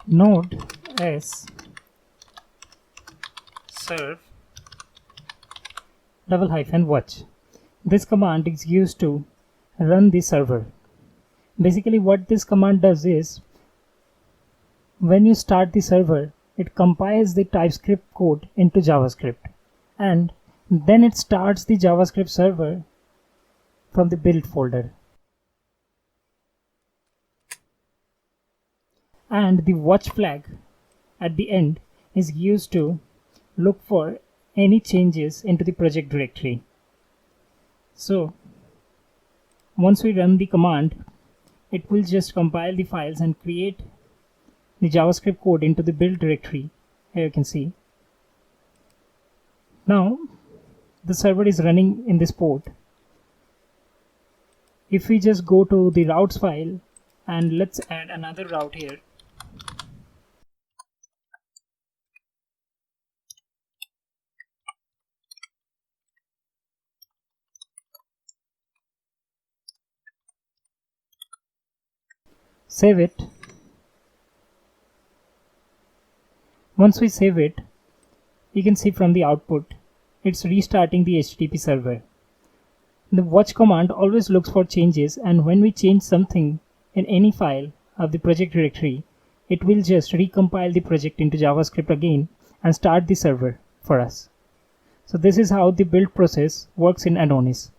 node s serve --watch. This command is used to run the server. Basically what this command does is, when you start the server, it compiles the TypeScript code into JavaScript, and then it starts the JavaScript server from the build folder. And the watch flag at the end is used to look for any changes into the project directory. So once we run the command, it will just compile the files and create the JavaScript code into the build directory. Here you can see. Now the server is running in this port. If we just go to the routes file and let's add another route here. Save it. Once we save it, you can see from the output, it's restarting the HTTP server. The watch command always looks for changes, and when we change something in any file of the project directory, it will just recompile the project into JavaScript again and start the server for us. So this is how the build process works in Adonis.